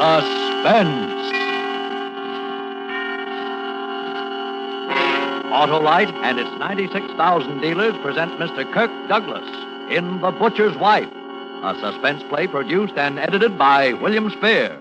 Suspense. Autolite and its 96,000 dealers present Mr. Kirk Douglas in The Butcher's Wife, a suspense play produced and edited by William Spear.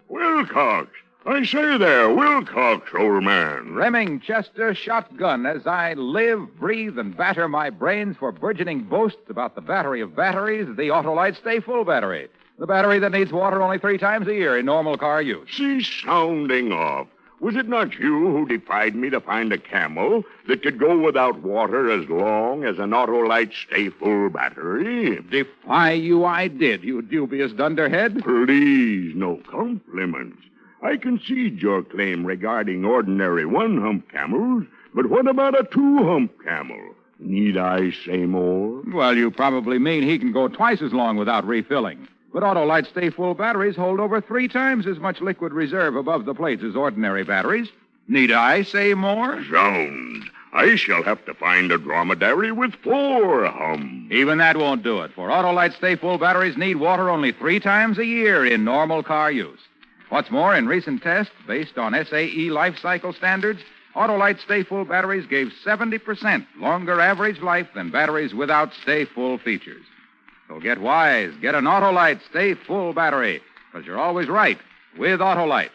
Wilcox! I say there, Wilcox, old man. Remingchester shotgun as I live, breathe, and batter my brains for burgeoning boasts about the battery of batteries, the Autolite Stay Full battery. The battery that needs water only 3 times a year in normal car use. Cease sounding off. Was it not you who defied me to find a camel that could go without water as long as an Autolite Stay Full battery? Defy you I did, you dubious dunderhead. Please, no compliments. I concede your claim regarding ordinary one-hump camels, but what about a two-hump camel? Need I say more? Well, you probably mean he can go twice as long without refilling. But Autolite Stay Full batteries hold over 3 times as much liquid reserve above the plates as ordinary batteries. Need I say more? Zounds. I shall have to find a dromedary with 4 humps. Even that won't do it, for Autolite Stay Full batteries need water only 3 times a year in normal car use. What's more, in recent tests based on SAE life cycle standards, Autolite Stay Full batteries gave 70% longer average life than batteries without Stay Full features. So get wise. Get an Autolite Stay Full battery, because you're always right with Autolite.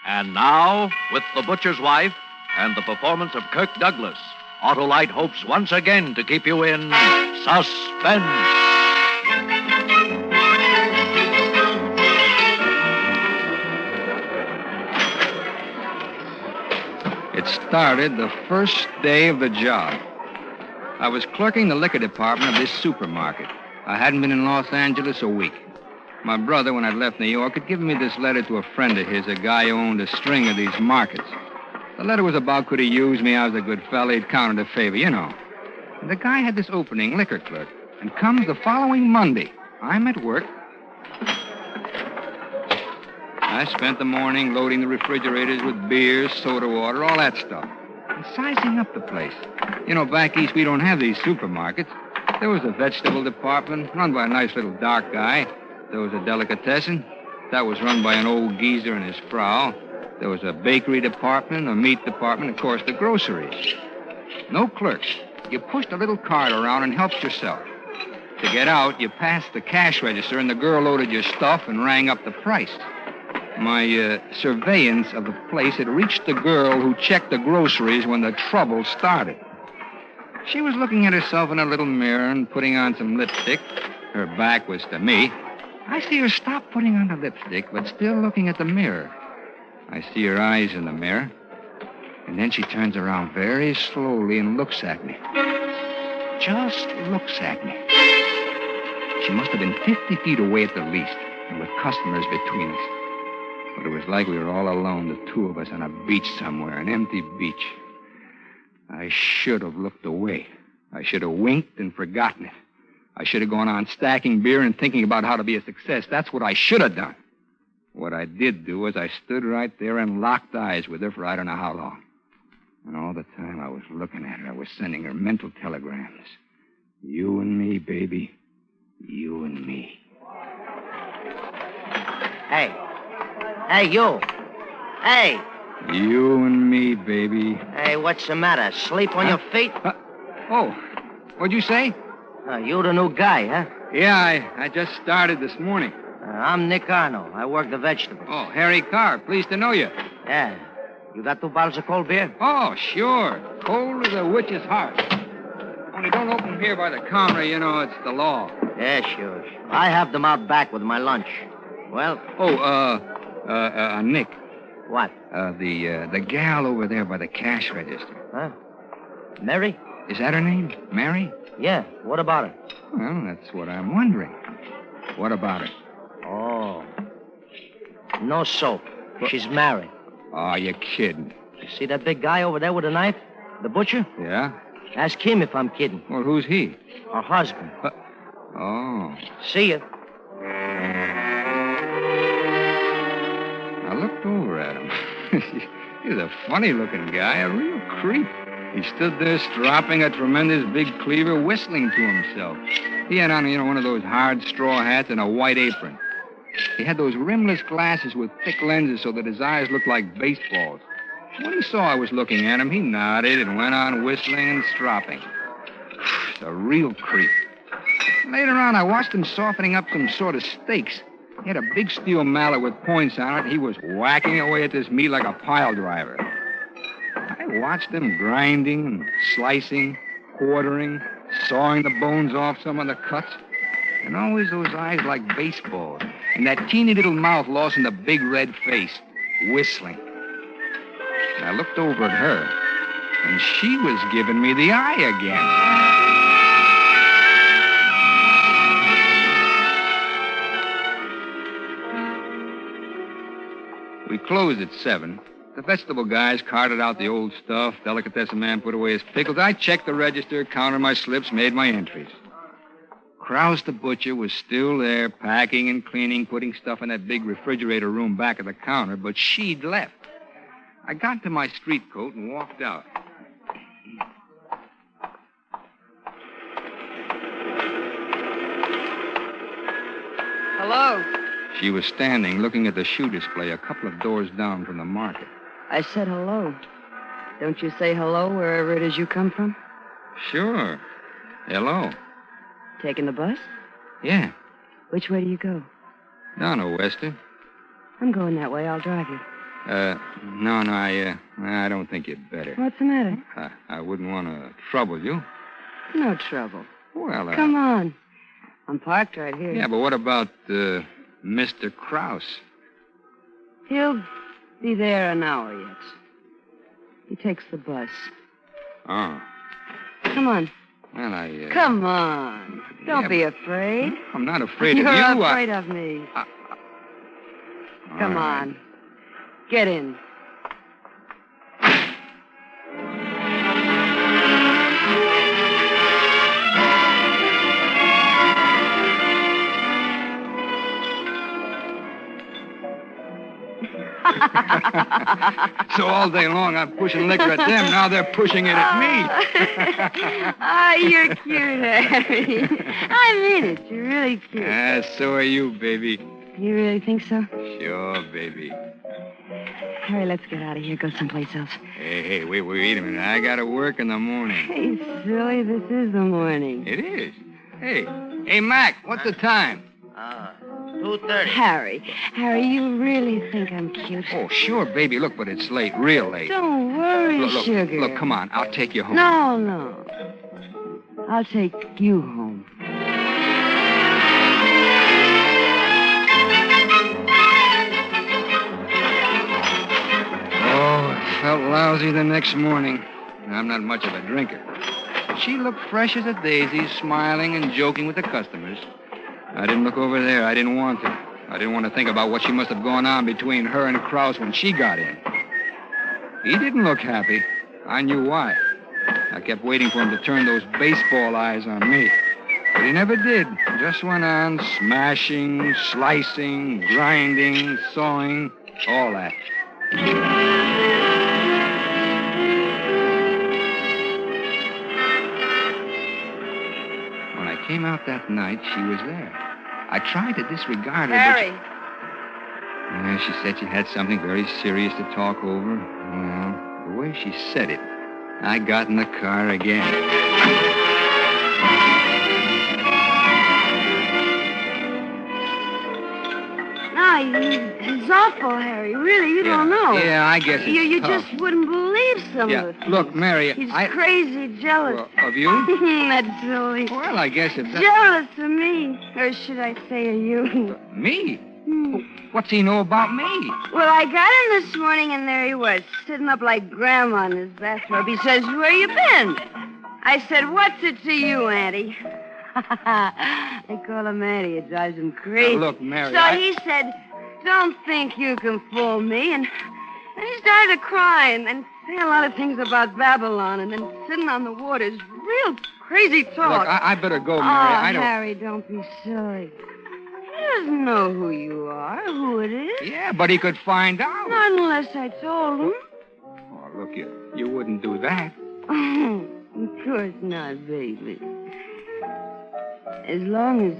And now, with The Butcher's Wife and the performance of Kirk Douglas, Autolite hopes once again to keep you in suspense. It started the first day of the job. I was clerking the liquor department of this supermarket. I hadn't been in Los Angeles a week. My brother, when I'd left New York, had given me this letter to a friend of his, a guy who owned a string of these markets. The letter was about could he use me. I was a good fella. He'd counted a favor, you know. And the guy had this opening, liquor clerk. And comes the following Monday. I'm at work. I spent the morning loading the refrigerators with beer, soda water, all that stuff. And sizing up the place. You know, back east, we don't have these supermarkets. There was a vegetable department run by a nice little dark guy. There was a delicatessen. That was run by an old geezer and his frau. There was a bakery department, a meat department, of course, the groceries. No clerks. You pushed a little cart around and helped yourself. To get out, you passed the cash register, and the girl loaded your stuff and rang up the price. My surveillance of the place had reached the girl who checked the groceries when the trouble started. She was looking at herself in a little mirror and putting on some lipstick. Her back was to me. I see her stop putting on the lipstick, but still looking at the mirror. I see her eyes in the mirror. And then she turns around very slowly and looks at me. Just looks at me. She must have been 50 feet away at the least, and with customers between us. But it was like we were all alone, the 2 of us on a beach somewhere, an empty beach. I should have looked away. I should have winked and forgotten it. I should have gone on stacking beer and thinking about how to be a success. That's what I should have done. What I did do was I stood right there and locked eyes with her for I don't know how long. And all the time I was looking at her, I was sending her mental telegrams. You and me, baby. You and me. Hey. Hey, you. Hey. You and me, baby. Hey, what's the matter? Sleep on your feet? Oh, what'd you say? You the new guy, huh? Yeah, I just started this morning. I'm Nick Arno. I work the vegetables. Oh, Harry Carr. Pleased to know you. Yeah. You got 2 bottles of cold beer? Oh, sure. Cold as a witch's heart. Only don't open here by the counter, you know, it's the law. Yeah, sure. I have them out back with my lunch. Well? Oh, Nick. What? The gal over there by the cash register. Huh? Mary? Is that her name? Mary? Yeah. What about her? Well, that's what I'm wondering. What about her? Oh. No soap. She's married. Oh, you're kidding. You see that big guy over there with a knife? The butcher? Yeah? Ask him if I'm kidding. Well, who's he? Her husband. Oh. See ya. I looked over at him. He's a funny-looking guy, a real creep. He stood there stropping a tremendous big cleaver, whistling to himself. He had on, one of those hard straw hats and a white apron. He had those rimless glasses with thick lenses so that his eyes looked like baseballs. When he saw I was looking at him, he nodded and went on whistling and stropping. It's a real creep. Later on, I watched him softening up some sort of steaks. He had a big steel mallet with points on it. He was whacking away at this meat like a pile driver. I watched him grinding and slicing, quartering, sawing the bones off some of the cuts. And always those eyes like baseballs. And that teeny little mouth lost in the big red face, whistling. And I looked over at her, and she was giving me the eye again. We closed at 7. The vegetable guys carted out the old stuff. Delicatessen man put away his pickles. I checked the register, counted my slips, made my entries. Krause the butcher was still there, packing and cleaning, putting stuff in that big refrigerator room back of the counter, but she'd left. I got to my street coat and walked out. Hello. She was standing, looking at the shoe display a couple of doors down from the market. I said hello. Don't you say hello wherever it is you come from? Sure. Hello. Taking the bus? Yeah. Which way do you go? Down to Western. I'm going that way. I'll drive you. No, I don't think you'd better. What's the matter? I wouldn't want to trouble you. No trouble. Well, Come on. I'm parked right here. Yeah, but what about, Mr. Krause? He'll be there an hour yet. He takes the bus. Oh. Come on. Well, Come on. Don't be afraid. I'm not afraid of You're you. afraid of me. Come on. Get in. So all day long I'm pushing liquor at them. Now they're pushing it at me. You're cute, Harry. I mean it. You're really cute. So are you, baby. You really think so? Sure, baby. Harry, let's get out of here. Go someplace else. Hey, wait a minute. I gotta work in the morning. Hey, silly, this is the morning. It is. Hey, Mac, what's the time? 2:30. Harry, you really think I'm cute? Oh, sure, baby. Look, but it's late, real late. Don't worry, Look, sugar. Look, come on. I'll take you home. No. I'll take you home. Oh, it felt lousy the next morning. I'm not much of a drinker. She looked fresh as a daisy, smiling and joking with the customers. I didn't look over there. I didn't want to. I didn't want to think about what she must have gone on between her and Krause when she got in. He didn't look happy. I knew why. I kept waiting for him to turn those baseball eyes on me. But he never did. Just went on smashing, slicing, grinding, sawing, all that. When I came out that night, she was there. I tried to disregard her, Harry. but she said she had something very serious to talk over. Well, the way she said it, I got in the car again. He's awful, Harry. Really, you don't know. Yeah, I guess it's You tough. just wouldn't believe some of the things. Look, Mary, He's crazy jealous. Well, of you? That's silly. Well, I guess it's... Jealous of me. Or should I say of you? Me? What's he know about me? Well, I got in this morning, and there he was, sitting up like Grandma in his bathrobe. He says, "Where you been?" I said, "What's it to you, Auntie?" They call him Auntie. It drives him crazy. Now, look, Mary, So he said, "Don't think you can fool me." And he started to cry and say a lot of things about Babylon and then sitting on the waters. Real crazy talk. Look, I better go, Mary. Oh, I don't... Harry, don't be silly. He doesn't know who you are, who it is. Yeah, but he could find out. Not unless I told him. Oh, look, you wouldn't do that. Of course not, baby. As long as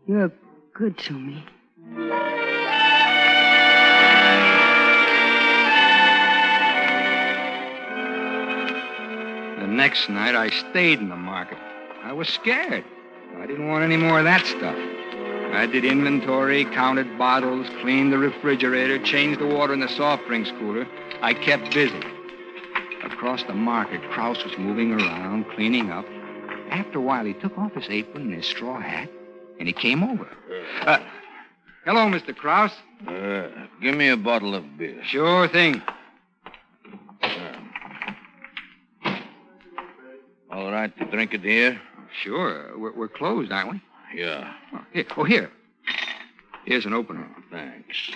you're good to me. The next night, I stayed in the market. I was scared. I didn't want any more of that stuff. I did inventory, counted bottles, cleaned the refrigerator, changed the water in the soft drinks cooler. I kept busy. Across the market, Krause was moving around, cleaning up. After a while, he took off his apron and his straw hat, and he came over. Hello, Mr. Krause. Give me a bottle of beer. Sure thing. All right to drink it here? Sure. We're closed, aren't we? Yeah. Here. Here's an opener. Thanks.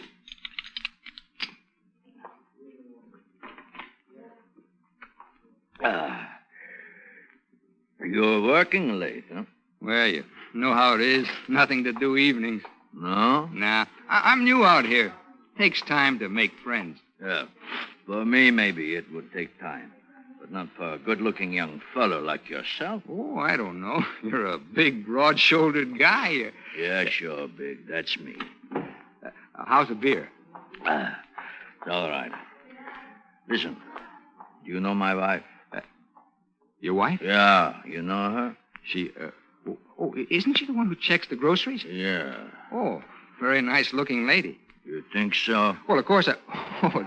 You're working late, huh? Well, you know how it is. Nothing to do evenings. No? Nah. I'm new out here. Takes time to make friends. Yeah. For me, maybe it would take time. But not for a good-looking young fellow like yourself. Oh, I don't know. You're a big, broad-shouldered guy. Yeah, sure, Big. That's me. How's the beer? It's all right. Listen, do you know my wife? Your wife? Yeah, you know her? She, isn't she the one who checks the groceries? Yeah. Oh, very nice-looking lady. You think so? Well, of course,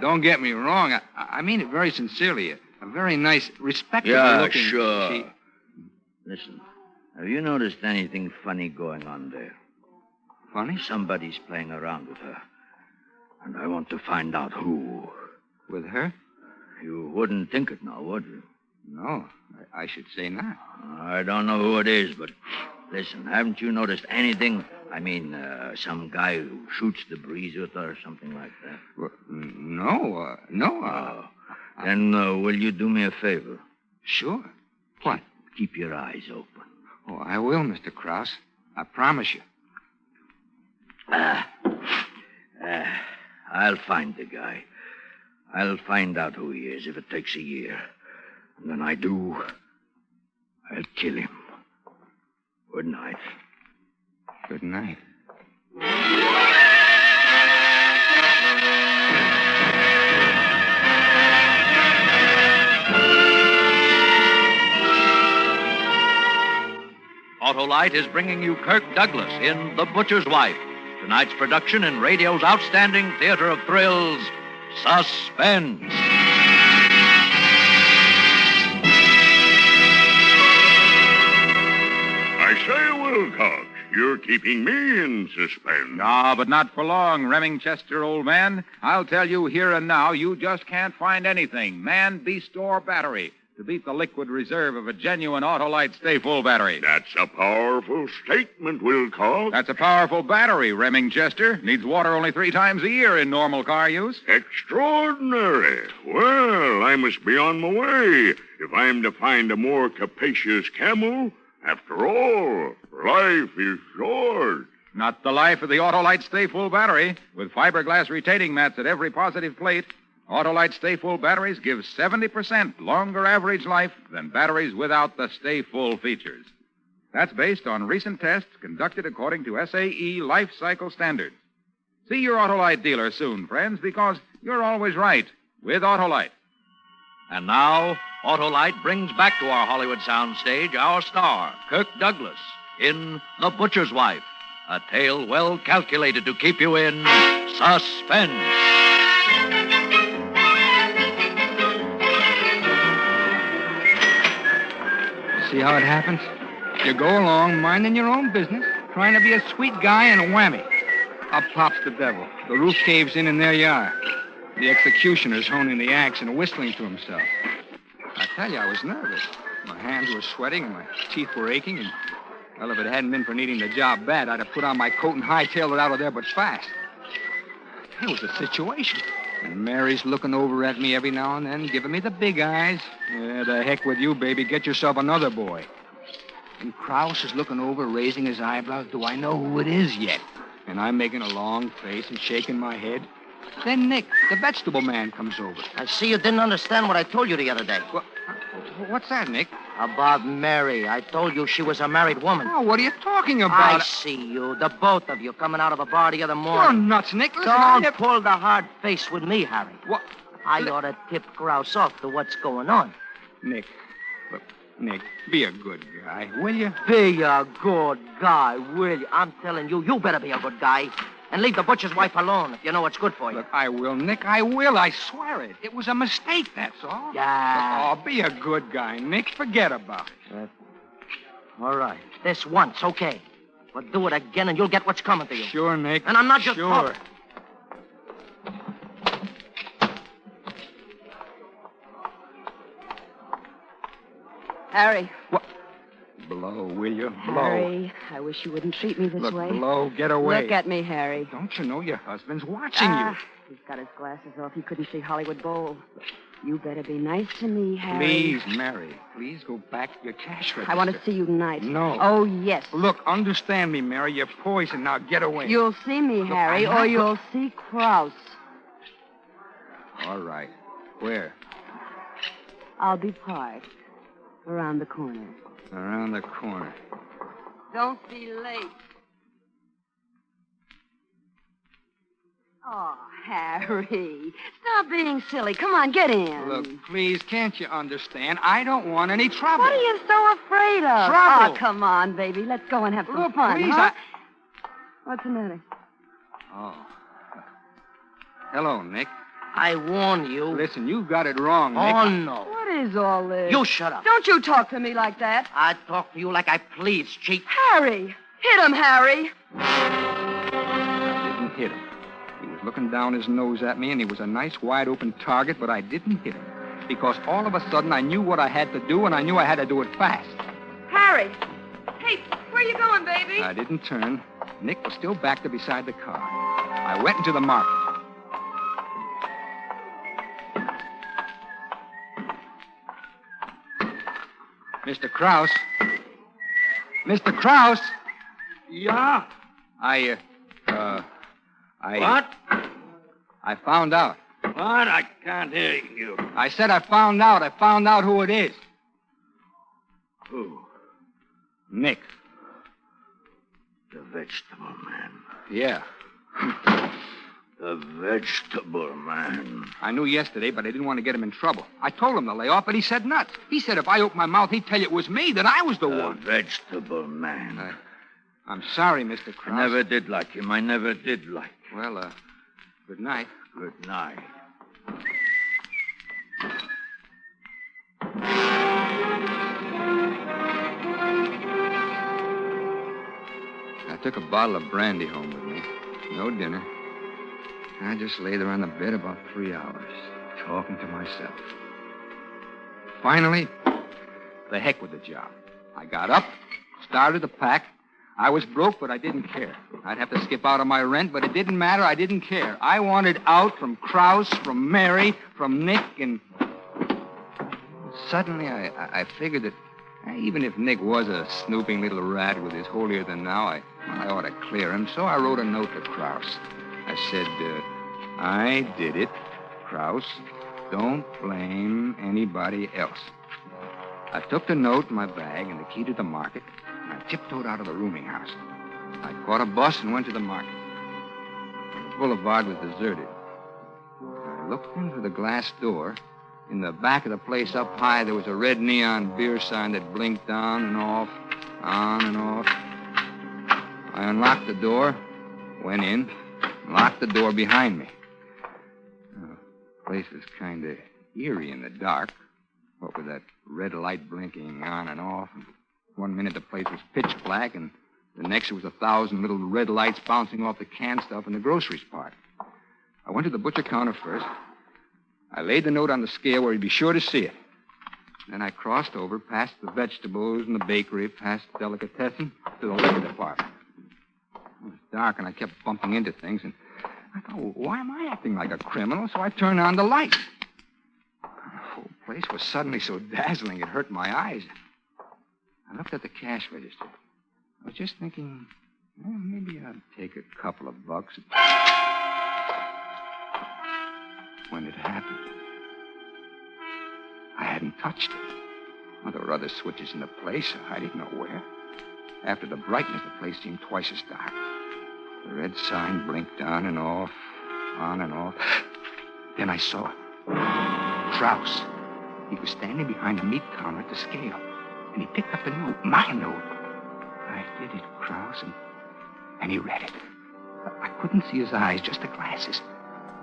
don't get me wrong. I mean it very sincerely. A very nice, respectable-looking... Yeah, sure. Listen, have you noticed anything funny going on there? Funny? Somebody's playing around with her. And I want to find out who. With her? You wouldn't think it now, would you? No, I should say not. I don't know who it is, but listen, haven't you noticed anything? I mean, some guy who shoots the breeze with her or something like that? Well, no. Then will you do me a favor? Sure. What? Keep your eyes open. Oh, I will, Mr. Krause. I promise you. I'll find the guy. I'll find out who he is if it takes a year. And when I do, I'll kill him. Good night. Good night. Autolite is bringing you Kirk Douglas in The Butcher's Wife. Tonight's production in radio's outstanding theater of thrills, Suspense. I say, Wilcox, you're keeping me in suspense. No, but not for long, Remingchester, old man. I'll tell you here and now, you just can't find anything, man, beast, or battery, to beat the liquid reserve of a genuine Autolite Stay Full battery. That's a powerful statement, Wilcox. That's a powerful battery, Remingchester. Needs water only 3 times a year in normal car use. Extraordinary. Well, I must be on my way if I'm to find a more capacious camel. After all, life is short. Not the life of the Autolite Stay Full battery. With fiberglass retaining mats at every positive plate, Autolite Stay Full batteries give 70% longer average life than batteries without the Stay Full features. That's based on recent tests conducted according to SAE life cycle standards. See your Autolite dealer soon, friends, because you're always right with Autolite. And now, Autolite brings back to our Hollywood soundstage our star, Kirk Douglas, in The Butcher's Wife, a tale well calculated to keep you in suspense. See how it happens? You go along minding your own business, trying to be a sweet guy, and a whammy. Up pops the devil. The roof caves in, and there you are. The executioner's honing the axe and whistling to himself. I tell you, I was nervous. My hands were sweating and my teeth were aching. And, well, if it hadn't been for needing the job bad, I'd have put on my coat and hightailed it out of there, but fast. It was a situation. And Mary's looking over at me every now and then, giving me the big eyes. Yeah, the heck with you, baby. Get yourself another boy. And Krause is looking over, raising his eyebrows. Do I know who it is yet? And I'm making a long face and shaking my head. Then Nick, the vegetable man, comes over. I see you didn't understand what I told you the other day. What's that, Nick? About Mary. I told you she was a married woman. Oh, what are you talking I about? see you, the both of you, coming out of a bar the other You're morning. nuts, Nick. Listen, I Don't never... pull the hard face with me, Harry. What? I ought to tip Grouse off to what's going on. Nick, look, Nick, be a good guy, will you? Be a good guy, will you? I'm telling you, you better be a good guy. And leave the butcher's wife alone if you know what's good for you. Look, I will, Nick. I will. I swear it. It was a mistake, that's all. Yeah. Look, oh, be a good guy, Nick. Forget about it. All right. This once, okay. But do it again and you'll get what's coming to you. Sure, Nick. And I'm not just sure. talking. Harry. What? Blow, will you? Blow. Harry, I wish you wouldn't treat me this Look, way. Blow, get away. Look at me, Harry. Don't you know your husband's watching you? He's got his glasses off. He couldn't see Hollywood Bowl. You better be nice to me, Harry. Please, Mary. Please go back to your cash register. I want to see you tonight. No. Oh, yes. Look, understand me, Mary. You're poisoned. Now get away. You'll see me, Look, Harry, I'm not or you'll see Kraus. All right. Where? I'll be parked around the corner. Around the corner. Don't be late. Oh, Harry. Stop being silly. Come on, get in. Look, please, can't you understand? I don't want any trouble. What are you so afraid of? Trouble. Oh, come on, baby. Let's go and have some Look, fun, please, huh? What's the matter? Oh. Hello, Nick. I warn you. Listen, you got it wrong, Nick. Oh, no. What is all this? You shut up. Don't you talk to me like that. I talk to you like I please, cheat. Harry! Hit him, Harry! I didn't hit him. He was looking down his nose at me, and he was a nice, wide-open target, but I didn't hit him. Because all of a sudden, I knew what I had to do, and I knew I had to do it fast. Harry! Hey, where you going, baby? I didn't turn. Nick was still back there beside the car. I went into the market. Mr. Kraus. Mr. Kraus! Yeah? What? I found out. What? I can't hear you. I said I found out. I found out who it is. Who? Nick. The vegetable man. Yeah. The vegetable man. I knew yesterday, but I didn't want to get him in trouble. I told him to lay off, but he said nuts. He said if I opened my mouth, he'd tell you it was me, that I was the The one. vegetable man. I'm sorry, Mr. Kraus. I never did like him. I never did like him. Well, good night. Good night. I took a bottle of brandy home with me. No dinner. I just lay there on the bed about 3 hours, talking to myself. Finally, the heck with the job. I got up, started to pack. I was broke, but I didn't care. I'd have to skip out on my rent, but it didn't matter. I didn't care. I wanted out from Kraus, from Mary, from Nick, and... Suddenly, I figured that even if Nick was a snooping little rat with his holier-than-thou, I ought to clear him. So I wrote a note to Kraus. I said, I did it, Kraus. Don't blame anybody else. I took the note in my bag and the key to the market, and I tiptoed out of the rooming house. I caught a bus and went to the market. The boulevard was deserted. I looked in through the glass door. In the back of the place up high, there was a red neon beer sign that blinked on and off, on and off. I unlocked the door, went in, locked the door behind me. The place was kind of eerie in the dark. What with that red light blinking on and off. And 1 minute the place was pitch black, and the next there was 1,000 little red lights bouncing off the canned stuff in the groceries part. I went to the butcher counter first. I laid the note on the scale where he'd be sure to see it. Then I crossed over, past the vegetables and the bakery, past the delicatessen, to the liquor department. It was dark, and I kept bumping into things, and I thought, well, why am I acting like a criminal? So I turned on the lights. The whole place was suddenly so dazzling it hurt my eyes. I looked at the cash register. I was just thinking, well, maybe I'd take a couple of bucks. When it happened, I hadn't touched it. Well, there were other switches in the place. I didn't know where. After the brightness, the place seemed twice as dark. The red sign blinked on and off. Then I saw Krause. He was standing behind the meat counter at the scale. And he picked up the note, my note. I did it, Krause, and he read it. I couldn't see his eyes, just the glasses.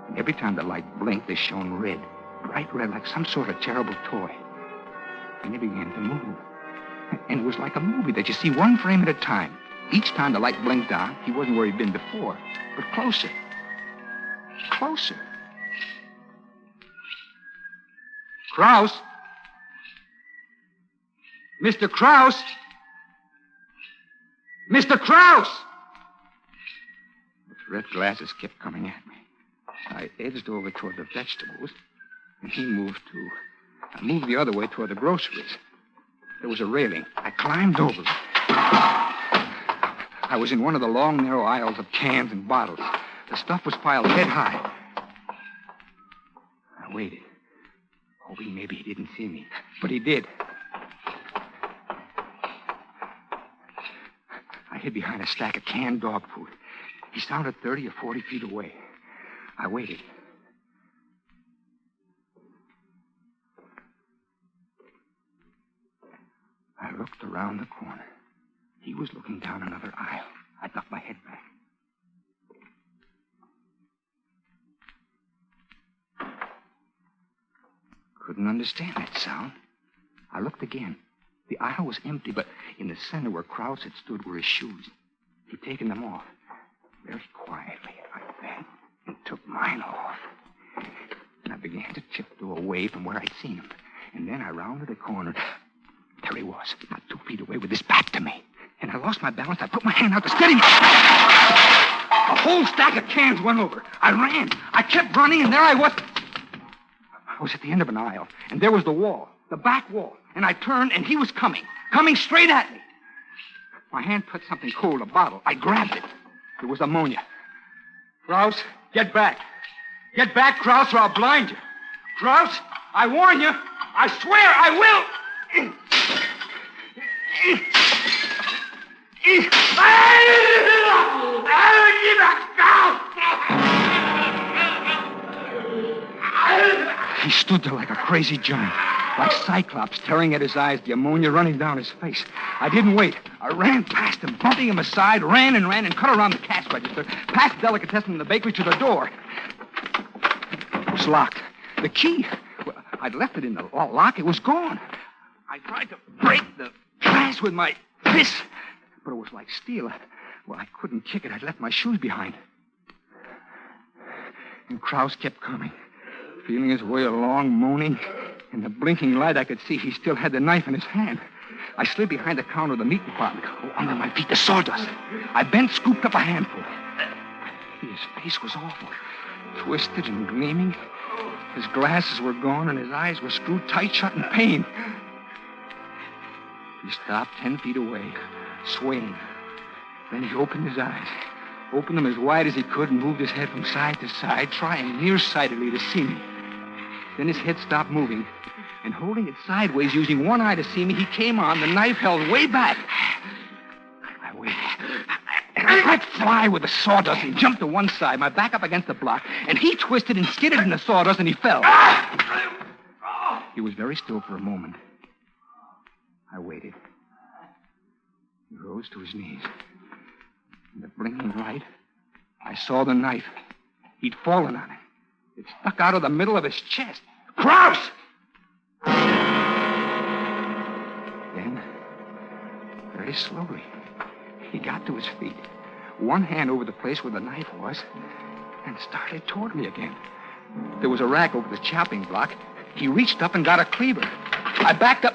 And every time the light blinked, they shone red. Bright red, like some sort of terrible toy. And he began to move. And it was like a movie that you see one frame at a time. Each time the light blinked on, he wasn't where he'd been before, but closer. Closer. Krause? Mr. Krause? Mr. Krause! The red glasses kept coming at me. I edged over toward the vegetables, and he moved too. I moved the other way toward the groceries. There was a railing. I climbed over it. I was in one of the long, narrow aisles of cans and bottles. The stuff was piled head high. I waited, hoping maybe he didn't see me. But he did. I hid behind a stack of canned dog food. He sounded 30 or 40 feet away. I waited. I looked around the corner. He was looking down another aisle. I ducked my head back. Couldn't understand that sound. I looked again. The aisle was empty, but in the center where Krause had stood were his shoes. He'd taken them off. Very quietly, I bent and took mine off. And I began to tiptoe away from where I'd seen him. And then I rounded a corner. There he was, not 2 feet away with his back to me. And I lost my balance. I put my hand out to steady myself. A whole stack of cans went over. I ran. I kept running, and there I was. I was at the end of an aisle, and there was the wall, the back wall. And I turned, and he was coming straight at me. My hand touched something cold, a bottle. I grabbed it. It was ammonia. Krause, get back. Get back, Krause, or I'll blind you. Krause, I warn you. I swear I will. He stood there like a crazy giant, like Cyclops tearing at his eyes, the ammonia running down his face. I didn't wait. I ran past him, bumping him aside, ran and cut around the cash register, past the delicatessen in the bakery to the door. It was locked. The key, well, I'd left it in the lock. It was gone. I tried to break the glass with my fist, but it was like steel. Well, I couldn't kick it. I'd left my shoes behind. And Krause kept coming, feeling his way along, moaning. In the blinking light, I could see he still had the knife in his hand. I slid behind the counter of the meat department. Oh, under my feet, the sawdust. I bent, scooped up a handful. His face was awful, twisted and gleaming. His glasses were gone, and his eyes were screwed tight shut in pain. He stopped 10 feet away, swaying. Then he opened his eyes, opened them as wide as he could, and moved his head from side to side, trying nearsightedly to see me. Then his head stopped moving, and holding it sideways, using one eye to see me, he came on, the knife held way back. I waited. And I let fly with the sawdust and jumped to one side, my back up against the block, and he twisted and skidded in the sawdust, and he fell. He was very still for a moment. I waited. He rose to his knees. In the blinking light, I saw the knife. He'd fallen on it. It stuck out of the middle of his chest. Krause! Then, very slowly, he got to his feet, one hand over the place where the knife was, and started toward me again. There was a rack over the chopping block. He reached up and got a cleaver. I backed up.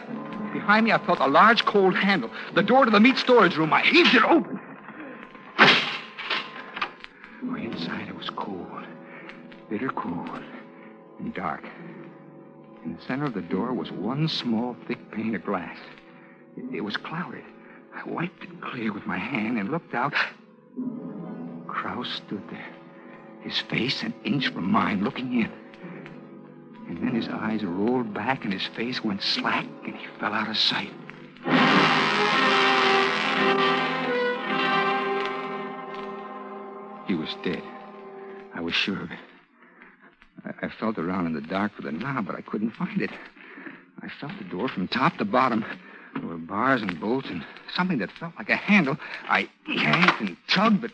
Behind me, I felt a large, cold handle. The door to the meat storage room. I heaved it open. Inside, it was cold, bitter cold, and dark. In the center of the door was one small, thick pane of glass. It was clouded. I wiped it clear with my hand and looked out. Krause stood there, his face an inch from mine, looking in. And then his eyes rolled back and his face went slack and he fell out of sight. He was dead. I was sure of it. I felt around in the dark for the knob, but I couldn't find it. I felt the door from top to bottom. There were bars and bolts and something that felt like a handle. I yanked and tugged, but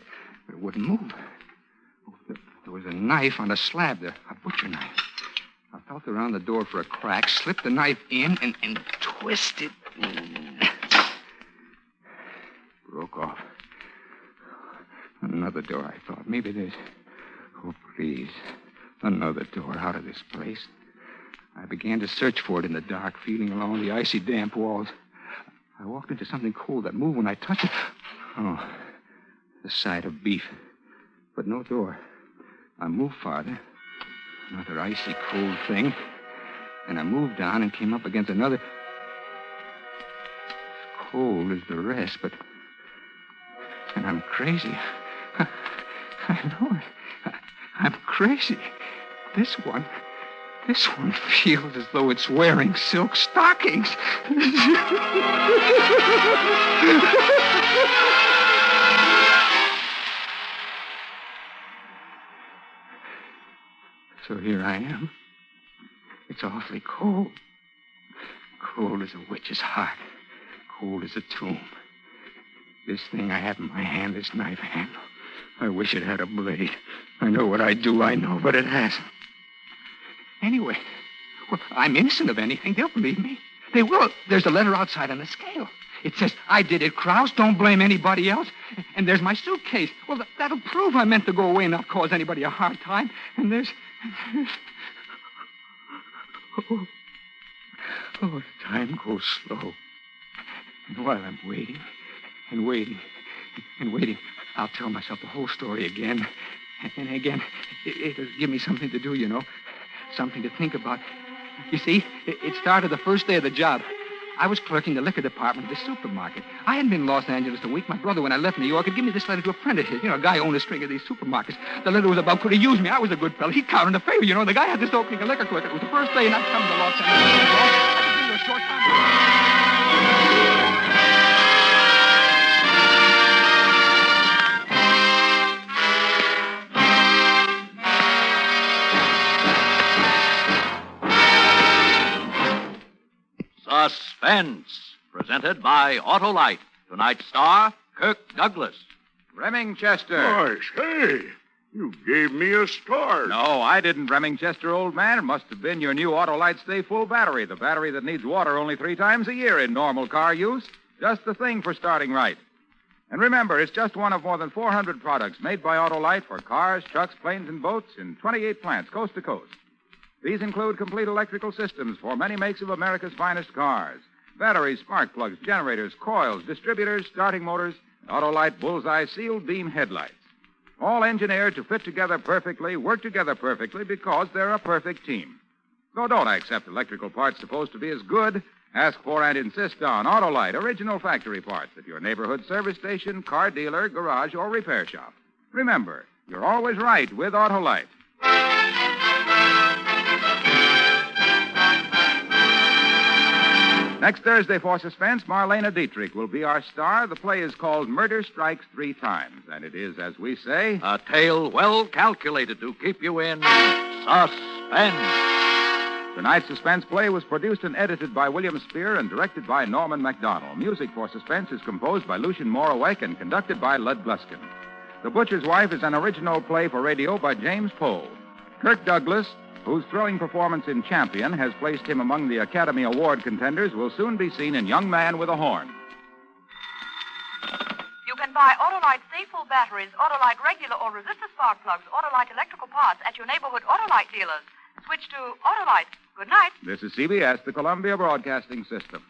it wouldn't move. There was a knife on the slab there, a butcher knife. I felt around the door for a crack, slipped the knife in, and twisted. Broke off. Another door, I thought. Maybe there's... Oh, please. Another door out of this place. I began to search for it in the dark, feeling along the icy, damp walls. I walked into something cold that moved when I touched it. Oh, the side of beef. But no door. I moved farther. Another icy, cold thing. And I moved on and came up against another... As cold as the rest, but... And I'm crazy. I know it. I'm crazy. This one feels as though it's wearing silk stockings. So here I am. It's awfully cold. Cold as a witch's heart. Cold as a tomb. This thing I have in my hand, this knife handle, I wish it had a blade. I know what I do, I know, but it hasn't. Anyway, well, I'm innocent of anything. They'll believe me. They will. There's a letter outside on the scale. It says, I did it, Krause. Don't blame anybody else. And there's my suitcase. Well, that'll prove I meant to go away and not cause anybody a hard time. And there's... Oh, time goes slow. And while I'm waiting and waiting and waiting, I'll tell myself the whole story again. And again, it'll give me something to do, you know. Something to think about. You see, it started the first day of the job. I was clerking the liquor department of the supermarket. I hadn't been in Los Angeles a week. My brother, when I left New York, had given me this letter to a friend of his. You know, a guy owned a string of these supermarkets. The letter was about could he use me. I was a good fellow. He counted a favor, you know. The guy had this opening a liquor clerk. It was the first day, and I'd come to Los Angeles. I could give you a short time. Suspense, presented by Autolite. Tonight's star, Kirk Douglas. Remingchester. Gosh, hey, you gave me a start. No, I didn't, Remingchester, old man. It must have been your new Autolite Stay Full battery, the battery that needs water only 3 times a year in normal car use. Just the thing for starting right. And remember, it's just one of more than 400 products made by Autolite for cars, trucks, planes, and boats in 28 plants coast to coast. These include complete electrical systems for many makes of America's finest cars. Batteries, spark plugs, generators, coils, distributors, starting motors, and Autolite bullseye sealed beam headlights. All engineered to fit together perfectly, work together perfectly because they're a perfect team. So don't accept electrical parts supposed to be as good. Ask for and insist on Autolite original factory parts at your neighborhood service station, car dealer, garage, or repair shop. Remember, you're always right with Autolite. Next Thursday for Suspense, Marlena Dietrich will be our star. The play is called Murder Strikes 3 Times, and it is, as we say... A tale well calculated to keep you in suspense. Tonight's Suspense play was produced and edited by William Spear and directed by Norman MacDonald. Music for Suspense is composed by Lucien Moraweck and conducted by Lud Gluskin. The Butcher's Wife is an original play for radio by James Poe. Kirk Douglas, whose thrilling performance in Champion has placed him among the Academy Award contenders, will soon be seen in Young Man with a Horn. You can buy Autolite Stay Full batteries, Autolite regular or resistor spark plugs, Autolite electrical parts at your neighborhood Autolite dealers. Switch to Autolite. Good night. This is CBS, the Columbia Broadcasting System.